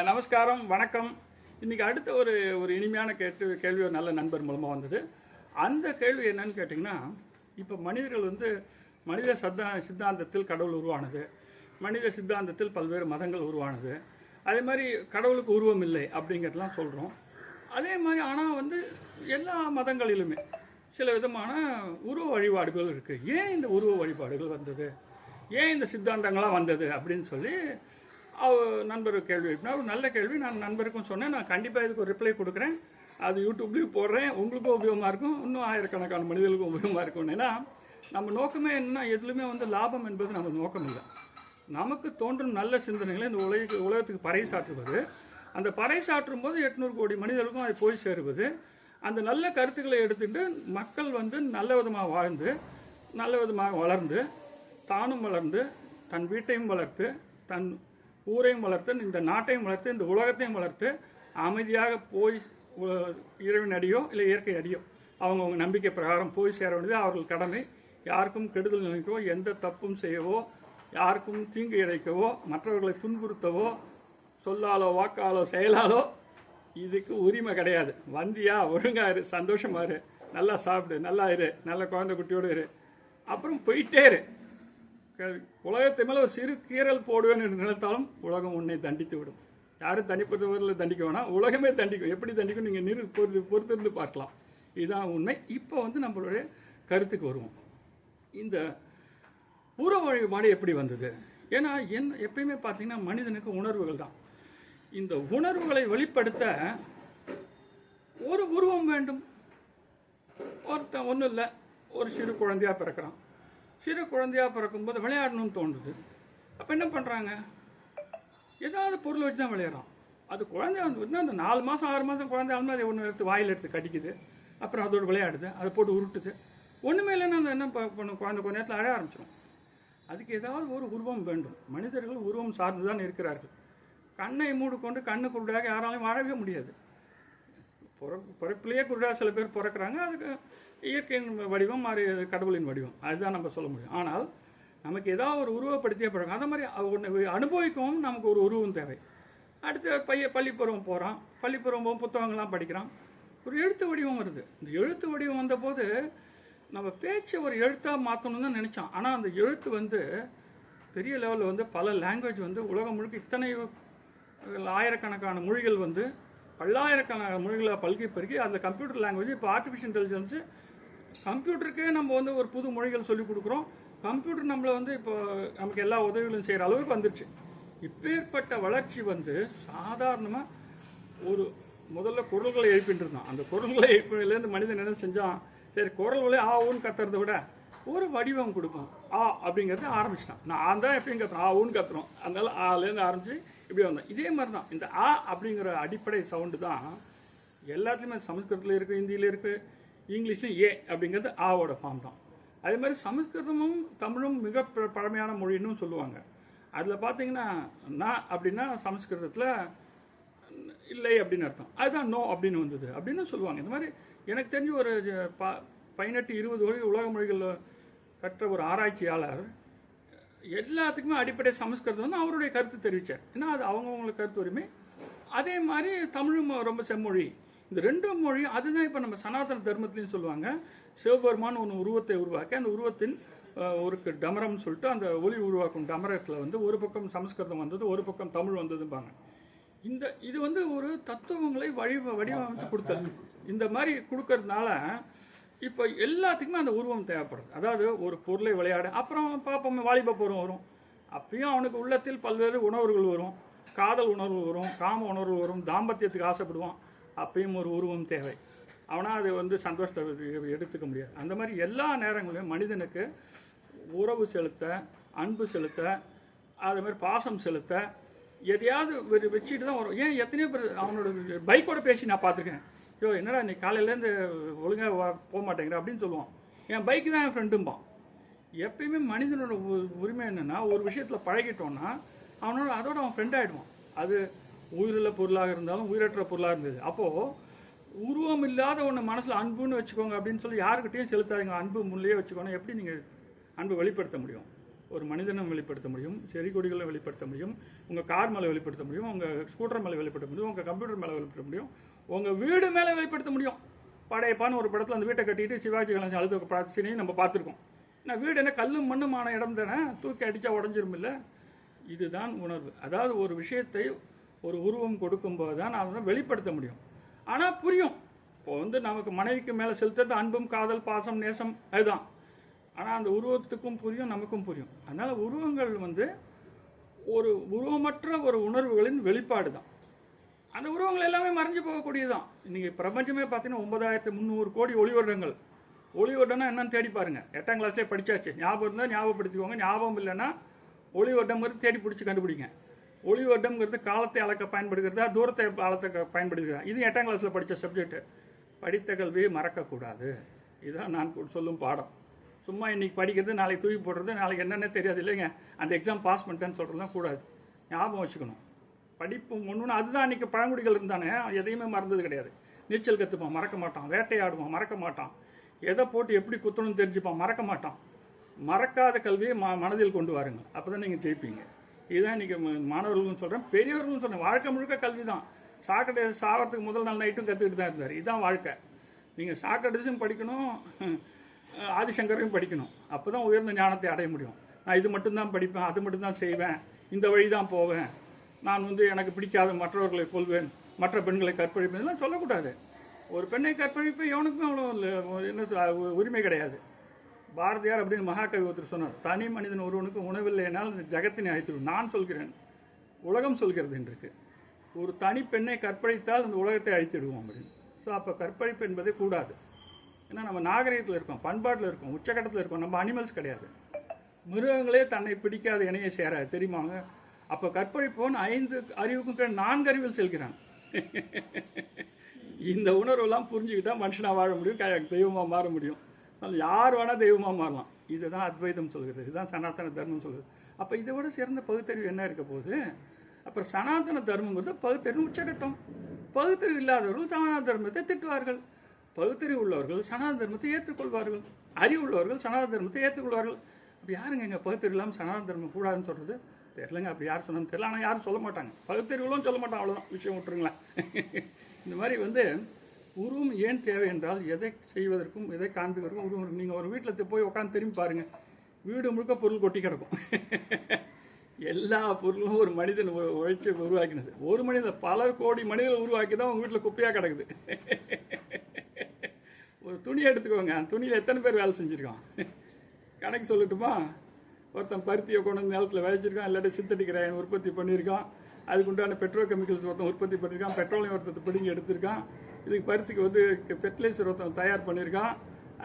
நமஸ்காரம், வணக்கம். இன்றைக்கி அடுத்த ஒரு ஒரு இனிமையான கேள்வி ஒரு நல்ல நண்பர் மூலமாக வந்தது. அந்த கேள்வி என்னன்னு கேட்டிங்கன்னா, இப்போ மனிதர்கள் மனித சித்தாந்தத்தில் கடவுள் உருவானது, மனித சித்தாந்தத்தில் பல்வேறு மதங்கள் உருவானது, அதே மாதிரி கடவுளுக்கு உருவம் இல்லை அப்படிங்கிறதுலாம் சொல்கிறோம். அதே மாதிரி ஆனால் எல்லா மதங்களிலுமே சில விதமான உருவ வழிபாடுகள் இருக்குது. ஏன் இந்த உருவ வழிபாடுகள் வந்தது, ஏன் இந்த சித்தாந்தங்களாக வந்தது அப்படின்னு சொல்லி நண்பர் கேள்வி எழுப்பினா ஒரு நல்ல கேள்வி. நான் நண்பருக்கும் சொன்னேன், நான் கண்டிப்பாக இதுக்கு ஒரு ரிப்ளை கொடுக்குறேன், அது யூடியூப்லேயும் போடுறேன், உங்களுக்கும் உபயோகமாக இருக்கும், இன்னும் ஆயிரக்கணக்கான மனிதர்களுக்கும் உபயோகமாக இருக்கும். ஏன்னா நம்ம நோக்கமே என்னன்னா, எதுலையுமே லாபம் என்பது நம்ம நோக்கம் இல்லை. நமக்கு தோன்றும் நல்ல சிந்தனைகளை இந்த உலகத்துக்கு பறைசாற்றுவது, அந்த பறைசாற்றும் போது 800 கோடி மனிதர்களுக்கும் அது போய் சேருவது, அந்த நல்ல கருத்துக்களை எடுத்துட்டு மக்கள் நல்ல விதமாக வாழ்ந்து நல்ல விதமாக வளர்ந்து தானும் வளர்ந்து தன் வீட்டையும் வளர்த்து தன் ஊரையும் வளர்த்து இந்த நாட்டையும் வளர்த்து இந்த உலகத்தையும் வளர்த்து அமைதியாக போய் இறைவன் அடியோ இல்லை இயற்கை அடியோ அவங்கவுங்க நம்பிக்கை பிரகாரம் போய் சேர வேண்டியது அவர்கள் கடமை. யாருக்கும் கெடுதல் நினைக்கவோ, எந்த தப்பும் செய்யவோ, யாருக்கும் தீங்கு இழைக்கவோ, மற்றவர்களை துன்புறுத்தவோ, சொல்லாலோ வாக்காலோ செயலாலோ இதுக்கு உரிமை கிடையாது. வந்தியா ஒழுங்கா இரு, சந்தோஷமா இரு, நல்லா சாப்பிடு, நல்லா இரு, நல்ல குழந்தை குட்டியோடு இரு, அப்புறம் போயிட்டே இரு. உலகத்தை மேலே ஒரு சிறு கீறல் போடுவேன் என்று நினைத்தாலும் உலகம் உன்னை தண்டித்து விடும். யாரும் தனிப்பட்டவர்களில் தண்டிக்க வேணாம், உலகமே தண்டிக்கும். எப்படி தண்டிக்கும் நீங்கள் பொறுத்திருந்து பார்க்கலாம். இதுதான் உண்மை. இப்போ நம்மளுடைய கருத்துக்கு வருவோம். இந்த உறவு வழிபாடு எப்படி வந்தது? ஏன்னா எப்பயுமே பார்த்தீங்கன்னா மனிதனுக்கு உணர்வுகள் தான். இந்த உணர்வுகளை வெளிப்படுத்த ஒரு உருவம் வேண்டும். ஒன்றும் இல்லை, ஒரு சிறு குழந்தையாக பிறக்கிறான். சிறு குழந்தையாக பிறக்கும்போது விளையாடணும்னு தோன்றுது. அப்போ என்ன பண்ணுறாங்க, ஏதாவது பொருள் வச்சு தான் விளையாடுறான். அது குழந்தை அந்த 4 மாதம் 6 மாதம் குழந்தை அதை ஒன்று எடுத்து வாயில் எடுத்து கடிக்குது, அப்புறம் அதோடு விளையாடுது, அதை போட்டு உருட்டுது. ஒன்றுமே இல்லைன்னா அந்த என்ன பண்ணும், குழந்தை கொஞ்ச நேரத்தில் அழ ஆரம்பிச்சிடும். அதுக்கு ஏதாவது ஒரு உருவம் வேண்டும். மனிதர்கள் உருவம் சார்ந்து தான் இருக்கிறார்கள். கண்ணை மூடிக்கொண்டு கண்ணு குருடாக யாராலையும் வாழவே முடியாது. பிறப்பிலேயே குருடாக சில பேர் பிறக்கிறாங்க. அதுக்கு இயற்கையின் வடிவம் மாறி கடவுளின் வடிவம், அதுதான் நம்ம சொல்ல முடியும். ஆனால் நமக்கு ஏதாவது ஒரு உருவப்படுத்தியே பிறகு அதை மாதிரி ஒன்று அனுபவிக்கவும் நமக்கு ஒரு உருவம் தேவை. அடுத்து பள்ளிப்பருவம் போகிறான், பள்ளிப்பருவம் போகும் புத்தகங்கள்லாம் படிக்கிறான், ஒரு எழுத்து வடிவம் வருது. இந்த எழுத்து வடிவம் வந்தபோது நம்ம பேச்சை ஒரு எழுத்தாக மாற்றணும்னு தான் நினச்சோம். ஆனால் அந்த எழுத்து பெரிய லெவலில் பல லாங்குவேஜ் உலகம் முழுக்க இத்தனை ஆயிரக்கணக்கான மொழிகள் பல்லாயிரக்கணக்கான மொழிகளை பல்கி பெருக்கி அந்த கம்ப்யூட்டர் லாங்குவேஜ். இப்போ ஆர்டிஃபிஷியல் இன்டெலிஜென்ஸு கம்ப்யூட்டருக்கே நம்ம ஒரு புது மொழிகள் சொல்லிக் கொடுக்குறோம். கம்ப்யூட்டர் நம்மளை இப்போ நமக்கு எல்லா உதவிகளும் செய்கிற அளவுக்கு வந்துடுச்சு. இப்பேற்பட்ட வளர்ச்சி சாதாரணமாக ஒரு முதல்ல குரல்களை எழுப்பிட்டு இருந்தான். அந்த குரல்களை எழுப்பிலேருந்து மனிதன் என்ன செஞ்சான், சரி குரல்களே ஊன்னு கத்துறதை விட ஒரு வடிவம் கொடுக்கும், அப்படிங்கிறத ஆரம்பிச்சிட்டான். நான் தான் எப்பயும் கத்துறோம், ஊன்னு கத்துறோம், அதனால ஆலேருந்து ஆரம்பித்து இப்படி வந்தோம். இதே மாதிரி தான் இந்த அப்படிங்கிற அடிப்படை சவுண்டு தான் எல்லாத்துலேயுமே சமஸ்கிருதத்தில் இருக்குது, ஹிந்தியில் இருக்குது, இங்கிலீஷ்லையும் அப்படிங்கிறது ஆவோட ஃபார்ம் தான். அதே மாதிரி சமஸ்கிருதமும் தமிழும் மிக பழமையான மொழின்னு சொல்லுவாங்க. அதில் பார்த்தீங்கன்னா நான் அப்படின்னா சமஸ்கிருதத்தில் இல்லை அப்படின்னு அர்த்தம், அதுதான் நோ அப்படின்னு வந்தது அப்படின்னு சொல்லுவாங்க. இந்த மாதிரி எனக்கு தெரிஞ்சு ஒரு 18-20 வரை உலக மொழிகளில் கற்ற ஒரு ஆராய்ச்சியாளர் எல்லாத்துக்குமே அடிப்படை சமஸ்கிருதம் அவருடைய கருத்து தெரிவித்தார். ஏன்னா அது அவங்கவுங்களுக்கு கருத்து உரிமை. அதே மாதிரி தமிழும் ரொம்ப செம்மொழி. இந்த 2 மொழி அதுதான் இப்போ நம்ம சனாதன தர்மத்துலேயும் சொல்லுவாங்க. சிவபெருமான் ஒன்று உருவத்தை உருவாக்கி அந்த உருவத்தின் ஒரு டமரம்னு சொல்லிட்டு அந்த ஒளி உருவாக்கும் டமரத்தில் ஒரு பக்கம் சமஸ்கிருதம் வந்தது, ஒரு பக்கம் தமிழ் வந்ததும்பாங்க. இது ஒரு தத்துவங்களை வடிவமைத்து கொடுத்தது. இந்த மாதிரி கொடுக்கறதுனால இப்போ எல்லாத்துக்குமே அந்த உருவம் தேவைப்படுது. அதாவது ஒரு பொருளை விளையாட, அப்புறம் பார்ப்போம் வாலிப பருவம் வரும், அப்பயும் அவனுக்கு உள்ளத்தில் பல்வேறு உணர்வுகள் வரும், காதல் உணர்வு வரும், காம உணர்வு வரும், தாம்பத்தியத்துக்கு ஆசைப்படுவான், அப்பயும் ஒரு உருவம் தேவை. அவனால் அது சந்தோஷத்தை எடுத்துக்க முடியாது. அந்த மாதிரி எல்லா நேரங்களிலும் மனிதனுக்கு உறவு செலுத்த, அன்பு செலுத்த, அது மாதிரி பாசம் செலுத்த எதையாவது வச்சுட்டு தான் வரும். ஏன் எத்தனையோ பேர் அவனோட பைக்கோட பேசி நான் பார்த்துருக்கேன், ஐயோ என்னடா நீ காலையிலேருந்து ஒழுங்காக போக மாட்டேங்கிற அப்படின்னு சொல்லுவான். என் பைக்கு தான் என் ஃப்ரெண்டும்பான். எப்பயுமே மனிதனோட உரிமை என்னென்னா, ஒரு விஷயத்தில் பழகிட்டோன்னா அதோட அவன் ஃப்ரெண்ட் ஆகிடுவான். அது உயிருள்ள பொருளாக இருந்தாலும் உயிரற்ற பொருளாக இருந்தது. அப்போது உருவம் இல்லாத ஒன்று மனசில் அன்புன்னு வச்சுக்கோங்க அப்படின்னு சொல்லி யாருக்கிட்டையும் செலுத்தாதீங்க, அன்பு முள்ளையே வச்சுக்கோங்க. எப்படி நீங்கள் அன்பு வெளிப்படுத்த முடியும்? ஒரு மனிதனை வெளிப்படுத்த முடியும், செடி கொடிகளை வெளிப்படுத்த முடியும், உங்கள் கார் மேலே வெளிப்படுத்த முடியும், உங்கள் ஸ்கூட்டர் மேலே வெளிப்படுத்த முடியும், உங்கள் கம்ப்யூட்டர் மேலே வெளிப்படுத்த முடியும், உங்கள் வீடு மேலே வெளிப்படுத்த முடியும். படையப்பான்னு ஒரு படத்தில் அந்த வீட்டை கட்டிட்டு சிவாஜி கணேசன் அழுத பிரச்சனையும் நம்ம பார்த்துருக்கோம். ஏன்னா வீடு என்ன கல்லும் மண்ணுமான இடம் தானே, தூக்கி அடித்தா உடஞ்சிரும் இல்லை. இதுதான் உணர்வு. அதாவது ஒரு விஷயத்தை ஒரு உருவம் கொடுக்கும்போது தான் அதை வெளிப்படுத்த முடியும். ஆனால் புரியும். இப்போ நமக்கு மனைவிக்கு மேலே செலுத்துறது அன்பும் காதல் பாசம் நேசம் அதுதான். ஆனால் அந்த உருவத்துக்கும் புரியும், நமக்கும் புரியும். அதனால் உருவங்கள் ஒரு உருவமற்ற ஒரு உணர்வுகளின் வெளிப்பாடு தான். அந்த உருவங்கள் எல்லாமே மறைஞ்சு போகக்கூடியதுதான். இன்றைக்கி பிரபஞ்சமே பார்த்தீங்கன்னா 9300 கோடி ஒளிவட்டங்கள். ஒளிவட்டம்னா என்னன்னு தேடி பாருங்கள். 8ஆம் கிளாஸ்லேயே படித்தாச்சு. ஞாபகம் இருந்தால் ஞாபகப்படுத்திக்கோங்க, ஞாபகம் இல்லைன்னா ஒளிவட்டம்ங்கிறது தேடி பிடிச்சி கண்டுபிடிங்க. ஒளிவட்டம்ங்கிறது காலத்தை அளக்க பயன்படுகிறதா, தூரத்தை அளக்க பயன்படுகிறதா, இது 8ஆம் கிளாஸில் படித்த சப்ஜெக்ட்டு. படித்த கல்வியை மறக்கக்கூடாது. இதுதான் நான் சொல்லும் பாடம். சும்மா இன்றைக்கி படிக்கிறது நாளைக்கு தூக்கி போடுறது, நாளைக்கு என்னென்ன தெரியாது இல்லைங்க. அந்த எக்ஸாம் பாஸ் பண்ணிட்டேன்னு சொல்கிறதுலாம் கூடாது. ஞாபகம் வச்சுக்கணும். படிப்பு ஒன்றுன்னு அதுதான். இன்றைக்கி பழங்குடிகள் இருந்தானே, எதையுமே மறந்தது கிடையாது. நீச்சல் கற்றுப்பான், மறக்க மாட்டான். வேட்டையாடுவான், மறக்க மாட்டான். எதை போட்டு எப்படி குத்தணும்னு தெரிஞ்சுப்பான், மறக்க மாட்டான். மறக்காத கல்வியை மனதில் கொண்டு வாருங்கள். அப்போ தான் நீங்கள் ஜெயிப்பீங்க. இதுதான் இன்றைக்கி மாணவர்களும் சொல்கிறேன், பெரியவர்களும் சொல்கிறேன். வாழ்க்கை முழுக்க கல்வி தான். சாக்ரட்டிஸ் சாகிறதுக்கு முதல் நாள் நைட்டும் கற்றுக்கிட்டு தான் இருந்தார். இதுதான் வாழ்க்கை. நீங்கள் சாக்ரட்டிஸும் படிக்கணும், ஆதிசங்கரையும் படிக்கணும். அப்போ தான் உயர்ந்த ஞானத்தை அடைய முடியும். நான் இது மட்டும்தான் படிப்பேன், அது மட்டும்தான் செய்வேன், இந்த வழி தான் போவேன், நான் எனக்கு பிடிக்காத மற்றவர்களை கொள்வேன், மற்ற பெண்களை கற்பழிப்பேன், இதெல்லாம் சொல்லக்கூடாது. ஒரு பெண்ணை கற்பழிப்பு எவனுக்கும் அவ்வளோ என்ன உரிமை கிடையாது. பாரதியார் அப்படின்னு மகாகவி ஒருத்தர் சொன்னார், தனி மனிதன் ஒருவனுக்கு உணவில்லைனால் இந்த ஜகத்தினை அழைத்துடும். நான் சொல்கிறேன், உலகம் சொல்கிறது இன்றைக்கு. ஒரு தனி பெண்ணை கற்பழித்தால் இந்த உலகத்தை அழித்திடுவோம் அப்படின்னு. ஸோ அப்போ கற்பழிப்பு என்பதே கூடாது. ஏன்னா நம்ம நாகரிகத்தில் இருக்கோம், பண்பாட்டில் இருக்கோம், உச்சக்கட்டத்தில் இருக்கோம். நம்ம அனிமல்ஸ் கிடையாது. மிருகங்களே தன்னை பிடிக்காத இணையை சேராது, தெரியுமாங்க? அப்போ கற்பழிப்போன் 5 அறிவுக்கும் 4 அறிவில் செல்கிறான். இந்த உணர்வெல்லாம் புரிஞ்சுக்கிட்டால் மனுஷனாக வாழ முடியும், தெய்வமாக மாற முடியும். யார் வேணால் தெய்வமாக மாறலாம். இதுதான் அத்வைதம் சொல்கிறது, இதுதான் சனாதன தர்மம் சொல்கிறது. அப்போ இதை விட சிறந்த பகுத்தறிவு என்ன இருக்க போகுது? அப்புறம் சனாதன தர்மங்கிறது பகுத்தறிவு உச்சகட்டம். பகுத்தறிவு இல்லாதவர்கள் சனாதன தர்மத்தை திட்டுவார்கள், பகுத்தறிவு உள்ளவர்கள் சனாதன தர்மத்தை ஏற்றுக்கொள்வார்கள், அறிவு உள்ளவர்கள் சனாதன தர்மத்தை ஏற்றுக்கொள்வார்கள். அப்போ யாருங்க எங்கள் பகுத்தறிவு இல்லாமல் சனாதன தர்மம் கூடாதுன்னு சொல்கிறது? தெரியலங்க. அப்படி யார் சொன்னான்னு தெரியல. ஆனால் யாரும் சொல்ல மாட்டாங்க, பகுத்தறிவுகளும் சொல்ல மாட்டாங்க. அவ்வளோதான் விஷயம், விட்டுருங்களேன். இந்த மாதிரி உருவம் ஏன் தேவை என்றால், எதை செய்வதற்கும் எதை காண்பிக்கிறதுக்கும் உருவம். நீங்கள் ஒரு வீட்டில் போய் உட்காந்து திரும்பி பாருங்கள், வீடு முழுக்க பொருள் கொட்டி கிடக்கும். எல்லா பொருளும் ஒரு மனிதன் உழைச்சி உருவாக்கினது. ஒரு மனிதன் பல கோடி மனிதர்கள் உருவாக்கி தான் உங்கள் வீட்டில் குப்பையாக கிடக்குது. ஒரு துணியை எடுத்துக்கோங்க, அந்த துணியில் எத்தனை பேர் வேலை செஞ்சுருக்கான் கணக்கு சொல்லட்டுமா? ஒருத்தன் பருத்தியை கொண்டு வந்து நிலத்தில் விளைச்சிருக்கான், இல்லாட்டி சிந்தட்டிக் ரசாயனம் உற்பத்தி பண்ணியிருக்கான், அதுக்குண்டான பெட்ரோ கெமிக்கல்ஸ் ஒருத்தன் உற்பத்தி பண்ணியிருக்கான், பெட்ரோலியம் ஒருத்தர் பிடிங்கி எடுத்திருக்கான், இதுக்கு பருத்திக்கு ஃபெர்டிலைசர் ஒருத்தன் தயார் பண்ணியிருக்கான்,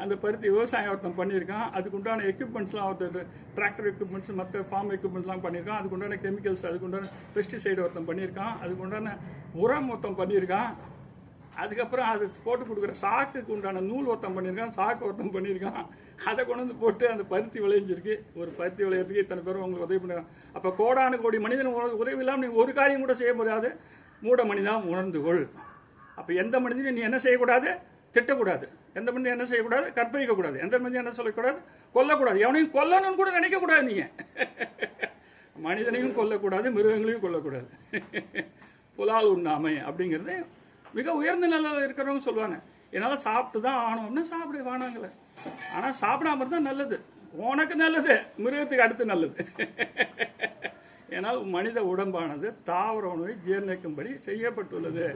அந்த பருத்தி விவசாயம் ஒருத்தன் பண்ணியிருக்கான், அதுக்குண்டான எக்யூப்மெண்ட்ஸ்லாம் ஒருத்தர் டிராக்டர் எக்யூப்மெண்ட்ஸ் மற்ற ஃபார்ம் எக்யூப்மெண்ட்ஸ்லாம் பண்ணியிருக்கான், அதுக்குண்டான கெமிக்கல்ஸ் அதுக்குண்டான பெஸ்டிசைடு ஒருத்தன் பண்ணியிருக்கான், அதுக்குண்டான உரம் ஒருத்தன் பண்ணியிருக்கான், அதுக்கப்புறம் அது போட்டு கொடுக்குற சாக்குக்கு உண்டான நூல் ஒருத்தம் பண்ணியிருக்கான், சாக்கு ஒருத்தம் பண்ணியிருக்கான், அதை கொண்டு வந்து போட்டு அந்த பருத்தி விளைஞ்சிருக்கு. ஒரு பருத்தி விளையிறதுக்கு இத்தனை பேரும் உங்களுக்கு உதவி பண்ணுறாங்க. அப்போ கோடானு கோடி மனிதன் உதவி இல்லாமல் நீங்கள் ஒரு காரியம் கூட செய்ய முடியாது. மூட மனிதான் உணர்ந்துகொள். அப்போ எந்த மனிதனையும் நீ என்ன செய்யக்கூடாது? திட்டக்கூடாது. எந்த மனிதன் என்ன செய்யக்கூடாது? கற்பழிக்கக்கூடாது. எந்த மனிதன் என்ன சொல்லக்கூடாது? கொல்லக்கூடாது. எவனையும் கொல்லணும்னு கூட நினைக்கக்கூடாது. நீங்கள் மனிதனையும் கொல்லக்கூடாது, மிருகங்களையும் கொல்லக்கூடாது. புலால் உண்ணாமை அப்படிங்கிறது மிக உயர்ந்த நிலையில் இருக்கிறவங்க சொல்லுவாங்க. என்னால் சாப்பிட்டு தான் ஆகணும்னா சாப்பிட வேணாங்களே. ஆனால் சாப்பிடாம இருந்தால் நல்லது, உனக்கு நல்லது, மிருகத்துக்கு அடுத்து நல்லது. ஏன்னால் மனித உடம்பானது தாவர உணவை ஜீர்ணிக்கும்படி செய்யப்பட்டுள்ளது.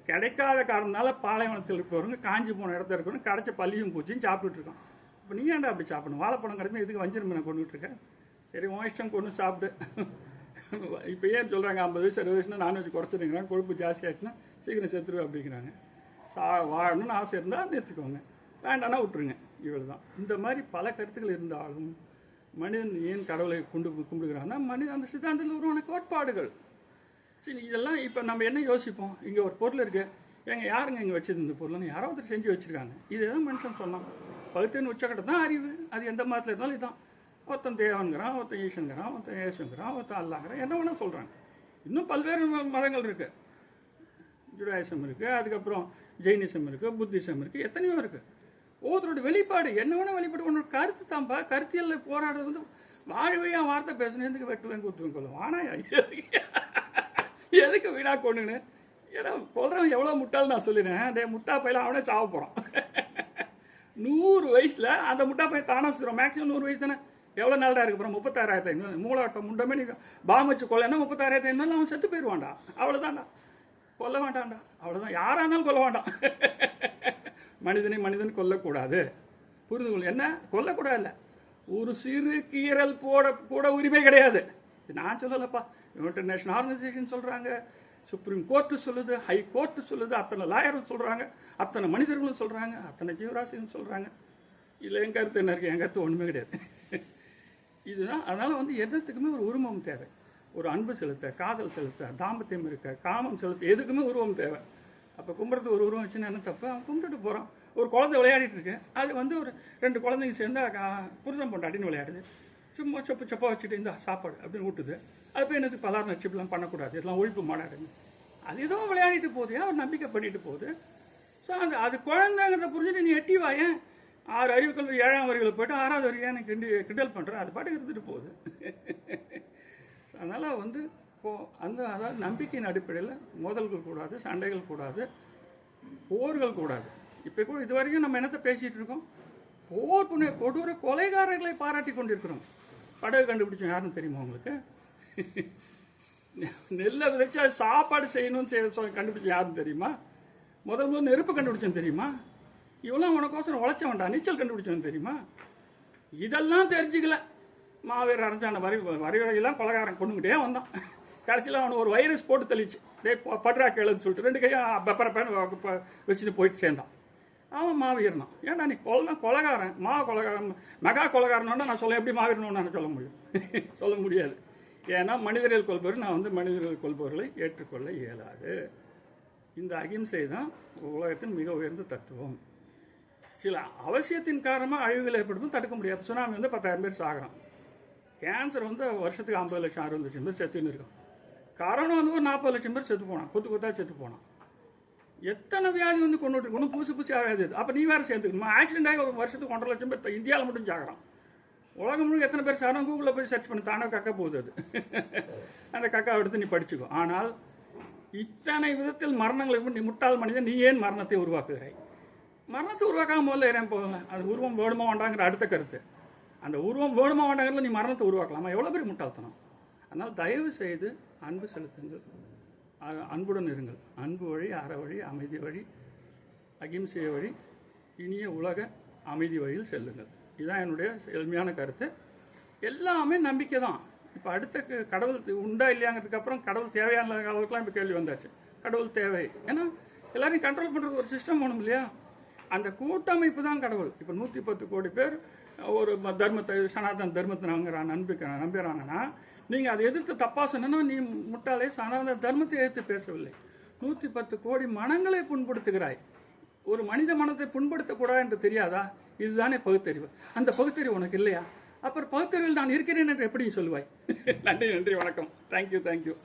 கிடைக்காத காரணத்தினால பாலைவனத்தில் இருக்கிறவங்க காஞ்சி போன இடத்துல இருக்கிறவங்க கிடைச்ச பள்ளியும் பூச்சியும் சாப்பிட்டுட்டு இருக்கோம். இப்போ நீ ஏன்டா அப்படி சாப்பிடணும்? வாழைப்பழம் கிடைக்கும், இதுக்கு வஞ்சிரம் மீனை கொண்டுகிட்டு இருக்கேன். சரி, உன் இஷ்டம் கொண்டு சாப்பிடு. இப்போ ஏன் சொல்கிறாங்க 50 வயசு 60 வயசுனா நான்வெஜ் குறைச்சிருங்கிறாங்க, கொழுப்பு ஜாஸ்தி ஆச்சுன்னா சீக்கிரம் செத்துருவேன் அப்படிங்கிறாங்க. வாழணும்னு ஆசை இருந்தால் நிறுத்திக்கோங்க, வேண்டாம்னா விட்டுருங்க. இவ்வளோ தான். இந்த மாதிரி பல கருத்துக்கள் இருந்தாலும் மனிதன் ஏன் கடவுளை கும்பிடுகிறான்னா, மனிதன் அந்த சித்தாந்தத்தில் உருவான கோட்பாடுகள். சரி, இதெல்லாம் இப்போ நம்ம என்ன யோசிப்போம்? இங்கே ஒரு பொருள் இருக்குது, எங்கள் யாருங்க இங்கே வச்சது இந்த பொருள்னு யாரோ ஒருத்தர் செஞ்சு வச்சுருக்காங்க. இதுதான் மனுஷன் சொன்னான். பகுத்தறிவு உச்சக்கட்டம் தான் அறிவு. அது எந்த மதத்தில் இருந்தாலும் இதுதான். ஒருத்தன் தேவன்கிறான், ஒருத்தன் ஈசன்கிறான், ஒருத்தன் ஏசுங்கிறான், ஒருத்தன் அல்லாங்கிறான், என்ன வேணால் சொல்கிறாங்க. இன்னும் பல்வேறு மதங்கள் இருக்குது. ஜுடாயிசம் இருக்குது, அதுக்கப்புறம் ஜெயினிசம் இருக்குது, புத்திசம் இருக்குது, எத்தனையோ இருக்குது. ஒவ்வொருத்தரோட வெளிப்பாடு என்ன வேணால் வெளிப்பாடு. ஒன்று கருத்து தான்ப்பா. கருத்தியலில் போராடுறது வாழவையா வார்த்தை பேசணும், எதுக்கு வெட்டுவேன் குத்துவேன் கொள்ளும் வானாயா, எதுக்கு வீணா கொண்டுன்னு. ஏன்னா கொல்றவன் எவ்வளோ முட்டாள் நான் சொல்லிடுறேன். டே முட்டா பையெல்லாம் அவனே சாவ போகிறான். 100 வயசில் அந்த முட்டா பையன் தானே சுடுறோம். மேக்ஸிமம் 100 வயசு தானே, எவ்வளோ நாள் தான் இருக்கு அப்புறம் 36,500 மூளாட்டம் முண்டமே நீங்கள் பாம் வச்சு கொல்லன்னா 36,500 அவன் செத்து போயிடுவான்டா. அவ்வளோதான்டா, கொல்ல வேண்டாம்டா, அவ்வளோதான். யாராக இருந்தாலும் கொல்ல வேண்டாம். மனிதன் கொல்லக்கூடாது. புரிந்து கொள்ள, என்ன கொல்லக்கூடாது இல்லை, ஒரு சிறு கீரல் போட கூட உரிமை கிடையாது. நான் சொல்லலப்பா, இன்டர்நேஷனல் ஆர்கனைசேஷன் சொல்கிறாங்க, சுப்ரீம் கோர்ட்டு சொல்லுது, ஹை கோர்ட்டு சொல்லுது, அத்தனை லாயரும் சொல்கிறாங்க, அத்தனை மனிதர்களும் சொல்கிறாங்க, அத்தனை ஜீவராசியும் சொல்கிறாங்க. இல்லை என் கருத்து என்ன இருக்குது, என் கருத்து ஒன்றுமே கிடையாது. இதுதான். அதனால் வந்து எதுக்குமே ஒரு உருவம் தேவை. ஒரு அன்பு செலுத்த, காதல் செலுத்த, தாம்பத்தியம் இருக்க, காமம் செலுத்த, எதுக்குமே உருவம் தேவை. அப்போ கும்பிட்றது ஒரு உருவம் வச்சுன்னா என்ன தப்பு? அவன் கும்பிட்டுட்டு போகிறான். ஒரு குழந்தை விளையாடிட்டு இருக்கு, அது வந்து ஒரு 2 குழந்தைங்க சேர்ந்து புருஷன் பொண்டாட்டின்னு விளையாடுது. சும்மா சொப்பா வச்சுட்டு இந்த சாப்பாடு அப்படின்னு விட்டுது. அது போய் எனக்கு பலார் நச்சுப்பெல்லாம் பண்ணக்கூடாது, இதெல்லாம் ஒழிப்பு மாடாடுங்க. அது ஏதோ விளையாடிட்டு போகுது, அவர் நம்பிக்கை பண்ணிட்டு போகுது. ஸோ அது குழந்தைங்கிறத புரிஞ்சுட்டு நீ எட்டி வாயேன். 6 அறிவுக்கள் 7ஆம் வரிகளில் போய்ட்டு 6வது வரைக்கும் எனக்கு கிண்டல் பண்ணுறேன், அது பாட்டுக்கு இருந்துட்டு போகுது. அதனால் வந்து அதாவது நம்பிக்கையின் அடிப்படையில் மோதல்கள் கூடாது, சண்டைகள் கூடாது, போர்கள் கூடாது. இப்போ கூட இது வரைக்கும் நம்ம என்னத்தை பேசிகிட்டு இருக்கோம்? போர் புண்ணிய கொடூர கொலைகாரர்களை பாராட்டி கொண்டிருக்கிறோம். படகு கண்டுபிடிச்சோம் யாருன்னு தெரியுமா உங்களுக்கு? நெல்லை விதைச்சா சாப்பாடு செய்யணும்னு கண்டுபிடிச்ச யாருன்னு தெரியுமா? முதல் நெருப்பு கண்டுபிடிச்சோன்னு தெரியுமா? இவ்வளோ உனக்கோசரம் உழைச்ச வேண்டாம், நீச்சல் கண்டுபிடிச்சோன்னு தெரியுமா? இதெல்லாம் தெரிஞ்சுக்கல. மாவீரர் அரைஞ்சான வரையெல்லாம் கொலைகாரன் கொண்டுகிட்டே வந்தான். கடைசியில் அவனை ஒரு வைரஸ் போட்டு தெளிச்சு, டே பட்ரா கேளுன்னு சொல்லிட்டு 2 கையும் பெப்பரப்பேன்னு வச்சுட்டு போயிட்டு சேர்ந்தான். அவன் மாவீரன் தான். ஏன்டா நீ கொலைகாரன், கொலைகாரன், மெகா கொலைகாரனோட நான் சொல்ல, எப்படி மாவீரனோன்னு நான் சொல்ல முடியும்? சொல்ல முடியாது. ஏன்னா மனிதர்கள் கொள்பவர், நான் வந்து மனிதர்கள் கொள்பவர்களை ஏற்றுக்கொள்ள இயலாது. இந்த அகிம்சை தான் உலகத்தின் மிக உயர்ந்த தத்துவம். சில அவசியத்தின் காரணமாக அழிவுகள் ஏற்படும், தடுக்க முடியாது. சுனாமி வந்து 10,000 பேர் சாகிறான். கேன்சர் வந்து வருஷத்துக்கு 50 லட்சம் 60 லட்சம் பேர் செத்துன்னு இருக்கான். கரோனா வந்து ஒரு 40 லட்சம் பேர் செத்து போனான், கொத்தா செத்து போனான். எத்தனை வியாதி வந்து கொண்டுட்டு இருக்கணும், புதுசு வியாதி. அப்போ நீ வேறு சேர்த்துக்கணுமா? ஆக்சிடென்ட் ஆகி ஒரு வருஷத்துக்கு 1.5 லட்சம் பேர் இந்தியாவில் மட்டும் சாகிறான். உலகம் முழுக்க எத்தனை பேர் சாகிறான்? கூகுளில் போய் சர்ச் பண்ணி தானே கக்கா போகுது. அது அந்த கக்காவை எடுத்து நீ படிச்சுக்கோ. ஆனால் இத்தனை விதத்தில் மரணங்களுக்கு நீ முட்டாள் மனிதன், நீ ஏன் மரணத்தை உருவாக்குகிறாய்? மரணத்தை உருவாக்காம முதல்ல ஏன் போகல? அது உருவம் வேணுமா வேண்டாங்கிற அடுத்த கருத்து. அந்த உருவம் வேணுமா வேண்டாங்கிறதுல நீ மரணத்தை உருவாக்கலாமா? எவ்வளோ பெரிய முட்டாள்தனம். அதனால் தயவு செய்து அன்பு செலுத்துங்கள், அன்புடன் இருங்கள். அன்பு வழி, அற வழி, அமைதி வழி, அகிம்சை வழி, இனிய உலக அமைதி வழியில் செல்லுங்கள். இதுதான் என்னுடைய எளிமையான கருத்து. எல்லாமே நம்பிக்கை தான். இப்போ அடுத்த கடவுள் உண்டா இல்லையாங்கிறதுக்கு அப்புறம் கடவுள் தேவையான அளவுக்குலாம் இப்போ கேள்வி வந்தாச்சு. கடவுள் தேவை, ஏன்னா எல்லாரையும் கண்ட்ரோல் பண்ணுறது ஒரு சிஸ்டம் வேணும் இல்லையா? அந்த கூட்டமைப்பு தான் கடவுள். இப்போ 110 கோடி பேர் ஒரு தர்மத்தை, சனாதன தர்மத்தை நம்புகிறாங்கன்னா, நீங்கள் அதை எதிர்த்து தப்பாக சொன்னா நீ முட்டாளே. சனாதன தர்மத்தை எதிர்த்து பேசவில்லை, 110 கோடி மனங்களை புண்படுத்துகிறாய். ஒரு மனித மனத்தை புண்படுத்தக்கூடாது என்று தெரியாதா? இதுதானே பகுத்தறிவு. அந்த பகுத்தறிவு உனக்கு இல்லையா? அப்புறம் பகுத்தறிவில் நான் இருக்கிறேன் என்று எப்படி சொல்லுவாய்? நன்றி, வணக்கம். தேங்க்யூ.